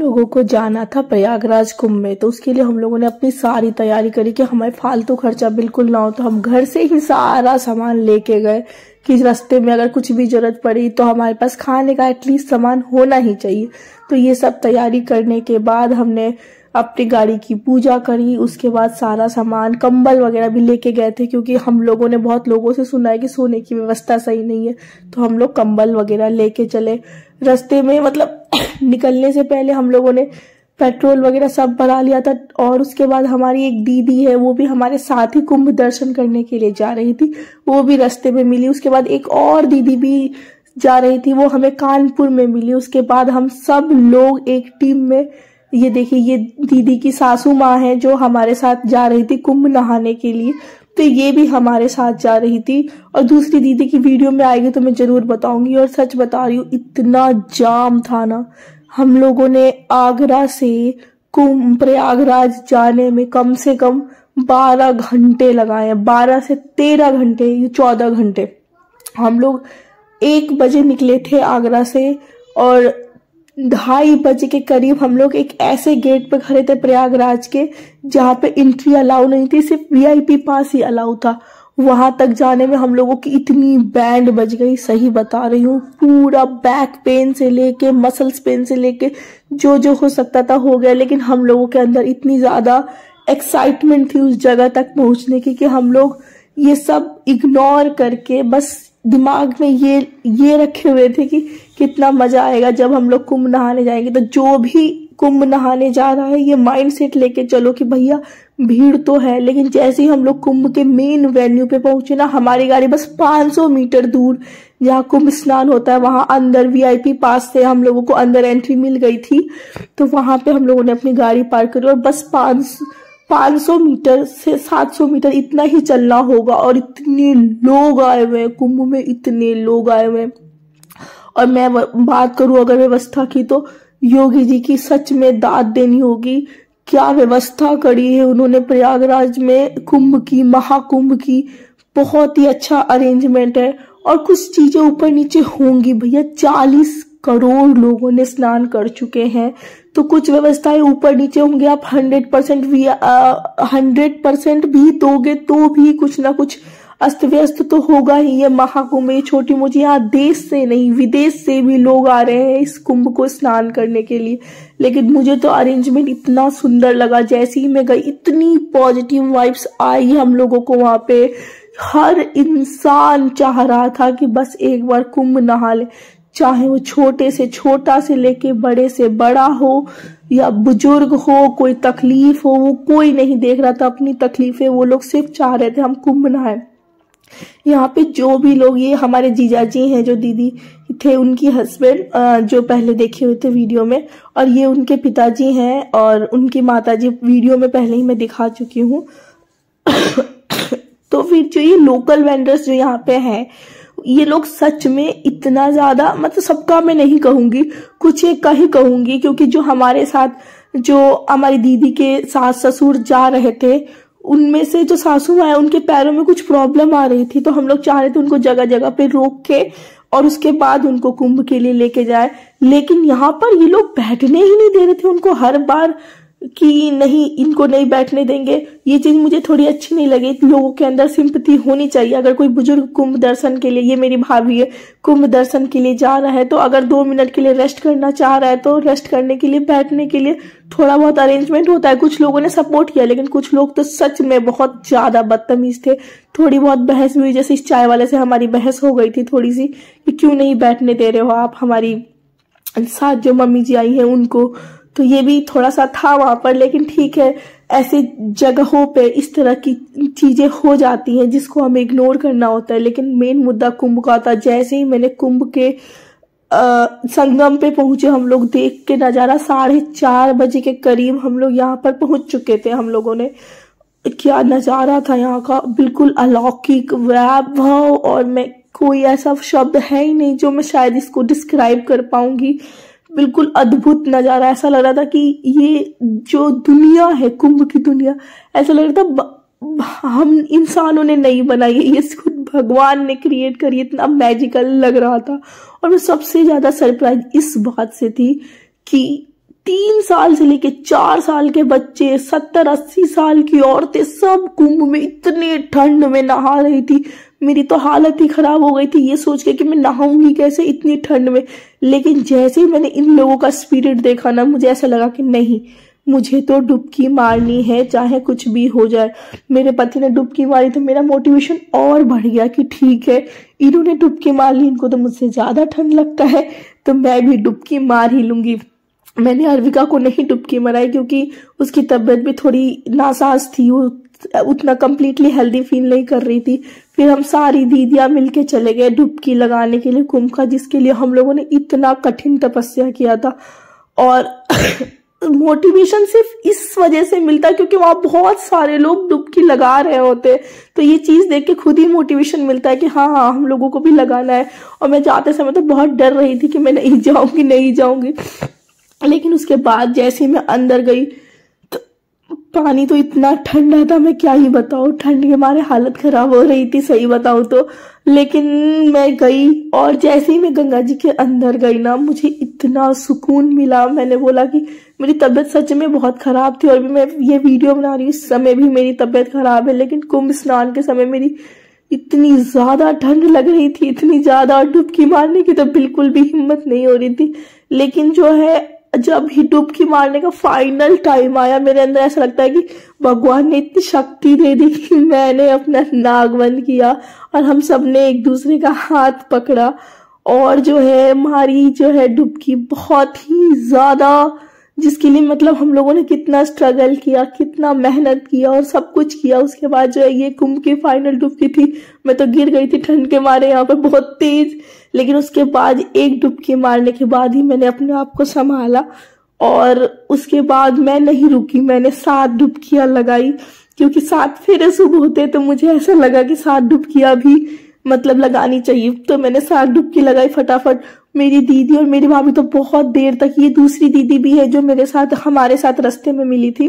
लोगों को जाना था प्रयागराज कुंभ में, तो उसके लिए हम लोगों ने अपनी सारी तैयारी करी कि हमें फालतू खर्चा बिल्कुल ना हो। तो हम घर से ही सारा सामान लेके गए कि रास्ते में अगर कुछ भी जरूरत पड़ी तो हमारे पास खाने का एटलीस्ट सामान होना ही चाहिए। तो ये सब तैयारी करने के बाद हमने अपनी गाड़ी की पूजा करी। उसके बाद सारा सामान, कंबल वगैरह भी लेके गए थे, क्योंकि हम लोगों ने बहुत लोगों से सुना है कि सोने की व्यवस्था सही नहीं है। तो हम लोग कंबल वगैरह लेके चले। रास्ते में मतलब निकलने से पहले हम लोगों ने पेट्रोल वगैरह सब भरा लिया था। और उसके बाद हमारी एक दीदी है, वो भी हमारे साथ ही कुंभ दर्शन करने के लिए जा रही थी, वो भी रास्ते में मिली। उसके बाद एक और दीदी भी जा रही थी, वो हमें कानपुर में मिली। उसके बाद हम सब लोग एक टीम में, ये देखिए ये दीदी की सासू माँ है जो हमारे साथ जा रही थी कुंभ नहाने के लिए, तो ये भी हमारे साथ जा रही थी। और दूसरी दीदी की वीडियो में आएगी तो मैं जरूर बताऊंगी। और सच बता रही हूँ, इतना जाम था ना, हम लोगों ने आगरा से कुंभ प्रयागराज जाने में कम से कम 12 घंटे लगाए, 12 से 13 घंटे, ये 14 घंटे। हम लोग 1 बजे निकले थे आगरा से और 2:30 बजे के करीब हम लोग एक ऐसे गेट पे खड़े थे प्रयागराज के, जहाँ पे एंट्री अलाउ नहीं थी, सिर्फ वीआईपी पास ही अलाउ था। वहां तक जाने में हम लोगों की इतनी बैंड बज गई, सही बता रही हूँ। पूरा बैक पेन से लेके मसल्स पेन से लेके जो जो हो सकता था हो गया। लेकिन हम लोगों के अंदर इतनी ज्यादा एक्साइटमेंट थी उस जगह तक पहुंचने की कि हम लोग ये सब इग्नोर करके बस दिमाग में ये रखे हुए थे कि कितना मजा आएगा जब हम लोग कुंभ नहाने जाएंगे। तो जो भी कुंभ नहाने जा रहा है, ये माइंड सेट लेके चलो कि भैया भीड़ तो है, लेकिन जैसे ही हम लोग कुंभ के मेन वेन्यू पे पहुंचे ना, हमारी गाड़ी बस 500 मीटर दूर जहाँ कुंभ स्नान होता है वहां अंदर वीआईपी पास से हम लोगों को अंदर एंट्री मिल गई थी। तो वहां पे हम लोगों ने अपनी गाड़ी पार्क करी और बस 500 मीटर से 700 मीटर इतना ही चलना होगा। और इतने लोग आए हुए हैं कुंभ में, इतने लोग आए हुए हैं। और मैं बात करूं अगर व्यवस्था की, तो योगी जी की सच में दाद देनी होगी। क्या व्यवस्था करी है उन्होंने प्रयागराज में कुंभ की, महाकुंभ की। बहुत ही अच्छा अरेंजमेंट है। और कुछ चीजें ऊपर नीचे होंगी भैया, 40 करोड़ लोगों ने स्नान कर चुके हैं, तो कुछ व्यवस्थाएं ऊपर नीचे होंगे। आप 100% भी दोगे तो भी कुछ ना कुछ अस्त व्यस्त तो होगा ही। ये महाकुंभ, ये छोटी मोटी, यहाँ देश से नहीं विदेश से भी लोग आ रहे हैं इस कुंभ को स्नान करने के लिए। लेकिन मुझे तो अरेंजमेंट इतना सुंदर लगा, जैसे ही मैं गई इतनी पॉजिटिव वाइब्स आई हम लोगों को वहां पे। हर इंसान चाह रहा था कि बस एक बार कुंभ नहा ले, चाहे वो छोटे से छोटा से लेके बड़े से बड़ा हो या बुजुर्ग हो, कोई तकलीफ हो, वो कोई नहीं देख रहा था अपनी तकलीफें। वो लोग सिर्फ चाह रहे थे हम कुंभ नहाए। यहाँ पे जो भी लोग, ये हमारे जीजाजी हैं जो दीदी थे, उनकी हस्बैंड जो पहले देखे हुए थे वीडियो में, और ये उनके पिताजी हैं और उनकी माताजी वीडियो में पहले ही मैं दिखा चुकी हूँ। तो फिर जो ये लोकल वेंडर्स जो यहाँ पे हैं, ये लोग सच में इतना ज्यादा, मतलब सबका मैं नहीं कहूंगी, कुछ एक का ही कहूंगी, क्योंकि जो हमारे साथ जो हमारी दीदी के सास ससुर जा रहे थे, उनमें से जो सासू माँ है उनके पैरों में कुछ प्रॉब्लम आ रही थी। तो हम लोग चाह रहे थे उनको जगह जगह पे रोक के और उसके बाद उनको कुंभ के लिए लेके जाए। लेकिन यहाँ पर ये लोग बैठने ही नहीं दे रहे थे उनको, हर बार कि नहीं इनको नहीं बैठने देंगे। ये चीज मुझे थोड़ी अच्छी नहीं लगी। लोगों के अंदर सिंपैथी होनी चाहिए। अगर कोई बुजुर्ग कुंभ दर्शन के लिए, ये मेरी भाभी है, कुंभ दर्शन के लिए जा रहा है, तो अगर 2 मिनट के लिए रेस्ट करना चाह रहा है तो रेस्ट करने के लिए, बैठने के लिए थोड़ा बहुत अरेंजमेंट होता है। कुछ लोगों ने सपोर्ट किया, लेकिन कुछ लोग तो सच में बहुत ज्यादा बदतमीज थे। थोड़ी बहुत बहस भी हुई, जैसे इस चाय वाले से हमारी बहस हो गई थी थोड़ी सी कि क्यों नहीं बैठने दे रहे हो आप हमारी साथ जो मम्मी जी आई है उनको। तो ये भी थोड़ा सा था वहां पर। लेकिन ठीक है, ऐसे जगहों पे इस तरह की चीजें हो जाती हैं जिसको हमें इग्नोर करना होता है। लेकिन मेन मुद्दा कुंभ का था। जैसे ही मैंने कुंभ के संगम पे पहुंचे, हम लोग देख के नजारा, 4:30 बजे के करीब हम लोग यहाँ पर पहुंच चुके थे। हम लोगों ने, क्या नजारा था यहाँ का, बिल्कुल अलौकिक वैभव। और मैं, कोई ऐसा शब्द है ही नहीं जो मैं शायद इसको डिस्क्राइब कर पाऊंगी। बिल्कुल अद्भुत नजारा। ऐसा लग रहा था कि ये जो दुनिया है, कुंभ की दुनिया, ऐसा लग रहा था हम इंसानों ने नहीं बनाई है, ये खुद भगवान ने क्रिएट करी। इतना मैजिकल लग रहा था। और मैं सबसे ज्यादा सरप्राइज इस बात से थी कि 3 साल से लेके 4 साल के बच्चे, 70-80 साल की औरतें, सब कुंभ में इतनी ठंड में नहा रही थी। मेरी तो हालत ही खराब हो गई थी ये सोच के कि मैं नहाऊंगी कैसे इतनी ठंड में। लेकिन जैसे ही मैंने इन लोगों का स्पिरिट देखा ना, मुझे ऐसा लगा कि नहीं, मुझे तो डुबकी मारनी है चाहे कुछ भी हो जाए। मेरे पति ने डुबकी मारी तो मेरा मोटिवेशन और बढ़ गया कि ठीक है, इन्होंने डुबकी मार ली, इनको तो मुझसे ज्यादा ठंड लगता है, तो मैं भी डुबकी मार ही लूंगी। मैंने अर्विका को नहीं डुबकी मराई क्योंकि उसकी तबीयत भी थोड़ी नासाज थी, वो उतना कंप्लीटली हेल्दी फील नहीं कर रही थी। फिर हम सारी दीदियां मिलके चले गए डुबकी लगाने के लिए कुंभ का, जिसके लिए हम लोगों ने इतना कठिन तपस्या किया था। और मोटिवेशन सिर्फ इस वजह से मिलता है क्योंकि वहां बहुत सारे लोग डुबकी लगा रहे होते, तो ये चीज देख के खुद ही मोटिवेशन मिलता है कि हाँ हाँ हम लोगों को भी लगाना है। और मैं जाते समय तो बहुत डर रही थी कि मैं नहीं जाऊंगी। लेकिन उसके बाद जैसे ही मैं अंदर गई तो पानी तो इतना ठंडा था, मैं क्या ही बताऊं, ठंड के मारे हालत खराब हो रही थी सही बताऊं तो। लेकिन मैं गई और जैसे ही मैं गंगा जी के अंदर गई ना, मुझे इतना सुकून मिला। मैंने बोला कि मेरी तबीयत सच में बहुत खराब थी और भी मैं ये वीडियो बना रही हूँ इस समय भी मेरी तबीयत खराब है, लेकिन कुंभ स्नान के समय मेरी इतनी ज्यादा ठंड लग रही थी, इतनी ज्यादा, और डुबकी मारने की तो बिल्कुल भी हिम्मत नहीं हो रही थी। लेकिन जो है जब ही डुबकी मारने का फाइनल टाइम आया, मेरे अंदर ऐसा लगता है कि भगवान ने इतनी शक्ति दे दी कि मैंने अपना नाक बंद किया और हम सब ने एक दूसरे का हाथ पकड़ा और जो है हमारी जो है डुबकी बहुत ही ज्यादा, जिसके लिए मतलब हम लोगों ने कितना स्ट्रगल किया, कितना मेहनत किया और सब कुछ किया। उसके बाद जो है ये कुंभ की फाइनल डुबकी थी। मैं तो गिर गई थी ठंड के मारे यहाँ पे बहुत तेज, लेकिन उसके बाद एक डुबकी मारने के बाद ही मैंने अपने आप को संभाला और उसके बाद मैं नहीं रुकी। मैंने 7 डुबकियां लगाई क्योंकि 7 फेरे शुभ होते, तो मुझे ऐसा लगा कि 7 डुबकियां भी मतलब लगानी चाहिए। तो मैंने 7 डुबकी लगाई फटाफट। मेरी दीदी और मेरी भाभी तो बहुत देर तक, ये दूसरी दीदी भी है जो मेरे साथ हमारे साथ रास्ते में मिली थी,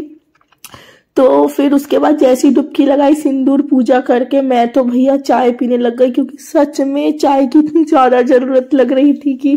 तो फिर उसके बाद जैसी डुबकी लगाई सिंदूर पूजा करके मैं तो भैया चाय पीने लग गई क्योंकि सच में चाय की इतनी ज्यादा जरूरत लग रही थी कि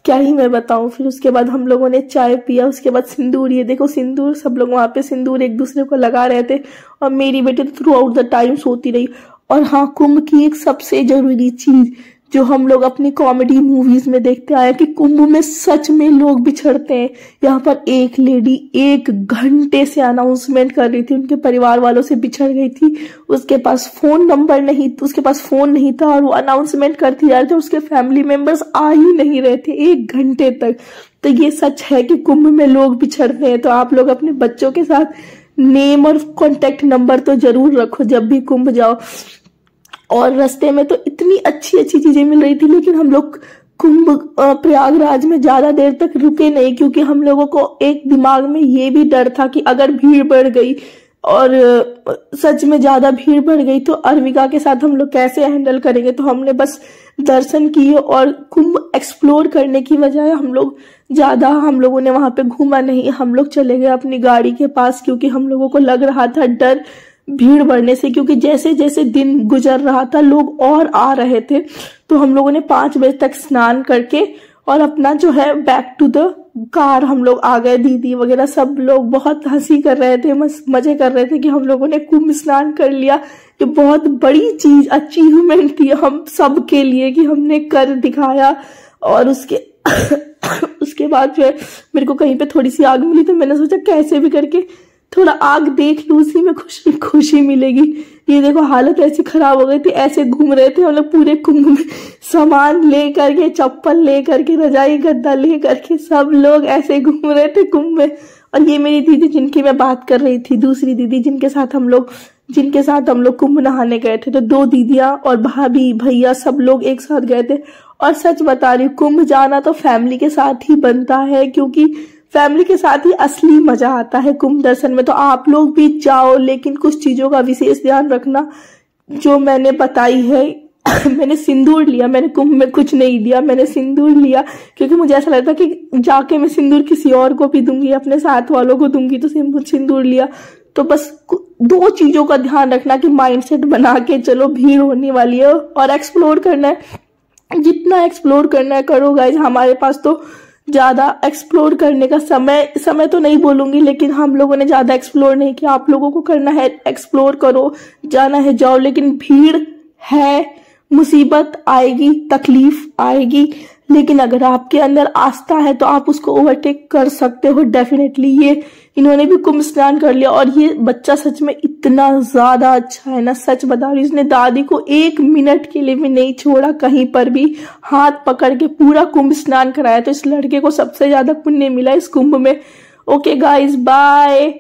क्या ही मैं बताऊं। फिर उसके बाद हम लोगों ने चाय पिया, उसके बाद सिंदूर, ये देखो सिंदूर, सब लोग वहां पे सिंदूर एक दूसरे को लगा रहे थे और मेरी बेटी तो थ्रू आउट द टाइम सोती रही। और हाँ, कुंभ की एक सबसे जरूरी चीज जो हम लोग अपनी कॉमेडी मूवीज में देखते आए कि कुंभ में सच में लोग बिछड़ते हैं। यहाँ पर एक लेडी 1 घंटे से अनाउंसमेंट कर रही थी, उनके परिवार वालों से बिछड़ गई थी, उसके पास फोन नंबर नहीं, उसके पास फोन नहीं था और वो अनाउंसमेंट करती जा रही थी, उसके फैमिली मेंबर्स आ ही नहीं रहे थे 1 घंटे तक। तो ये सच है कि कुंभ में लोग बिछड़ते हैं। तो आप लोग अपने बच्चों के साथ नेम और कॉन्टेक्ट नंबर तो जरूर रखो जब भी कुंभ जाओ। और रास्ते में तो इतनी अच्छी अच्छी चीजें मिल रही थी, लेकिन हम लोग कुंभ प्रयागराज में ज्यादा देर तक रुके नहीं क्योंकि हम लोगों को एक दिमाग में ये भी डर था कि अगर भीड़ बढ़ गई और सच में ज्यादा भीड़ बढ़ गई तो अर्विका के साथ हम लोग कैसे हैंडल करेंगे। तो हमने बस दर्शन किए और कुंभ एक्सप्लोर करने की बजाय हम लोगों ने वहां पे घूमा नहीं। हम लोग चले गए अपनी गाड़ी के पास क्योंकि हम लोगों को लग रहा था डर भीड़ बढ़ने से, क्योंकि जैसे जैसे दिन गुजर रहा था लोग और आ रहे थे। तो हम लोगों ने 5 बजे तक स्नान करके और अपना जो है बैक टू द कार हम लोग आ गए। दीदी वगैरह सब लोग बहुत हंसी कर रहे थे, मजे कर रहे थे कि हम लोगों ने कुंभ स्नान कर लिया। ये बहुत बड़ी चीज, अचीवमेंट थी हम सब के लिए कि हमने कर दिखाया। और उसके बाद जो है मेरे को कहीं पे थोड़ी सी आग मिली तो मैंने सोचा कैसे भी करके थोड़ा आग देख लूं, उसी में खुशी मिलेगी। ये देखो हालत ऐसी खराब हो गई थी, ऐसे घूम रहे थे हम लोग पूरे कुंभ में, सामान ले करके, चप्पल ले करके, रजाई गद्दा ले करके, सब लोग ऐसे घूम रहे थे कुंभ में। और ये मेरी दीदी जिनकी मैं बात कर रही थी, दूसरी दीदी जिनके साथ हम लोग कुंभ नहाने गए थे, तो 2 दीदियां और भाभी भैया सब लोग एक साथ गए थे। और सच बता रही हूँ, कुंभ जाना तो फैमिली के साथ ही बनता है क्योंकि फैमिली के साथ ही असली मजा आता है कुंभ दर्शन में। तो आप लोग भी जाओ, लेकिन कुछ चीजों का विशेष ध्यान रखना जो मैंने बताई है। मैंने सिंदूर लिया, मैंने कुंभ में कुछ नहीं दिया, मैंने सिंदूर लिया क्योंकि मुझे ऐसा लगता कि जाके मैं सिंदूर किसी और को भी दूंगी, अपने साथ वालों को दूंगी, तो सिंदूर लिया। तो बस 2 चीजों का ध्यान रखना कि माइंडसेट बना के चलो, भीड़ होने वाली है और एक्सप्लोर करना है, जितना एक्सप्लोर करना है करो गाइज। हमारे पास तो ज्यादा एक्सप्लोर करने का समय तो नहीं बोलूंगी, लेकिन हम लोगों ने ज्यादा एक्सप्लोर नहीं किया। आप लोगों को करना है, एक्सप्लोर करो, जाना है जाओ, लेकिन भीड़ है, मुसीबत आएगी, तकलीफ आएगी, लेकिन अगर आपके अंदर आस्था है तो आप उसको ओवरटेक कर सकते हो डेफिनेटली। ये इन्होंने भी कुंभ स्नान कर लिया और ये बच्चा सच में इतना ज्यादा अच्छा है ना, सच बता रही हूँ। इसने दादी को 1 मिनट के लिए भी नहीं छोड़ा, कहीं पर भी हाथ पकड़ के पूरा कुंभ स्नान कराया। तो इस लड़के को सबसे ज्यादा पुण्य मिला इस कुंभ में। Okay guys, bye.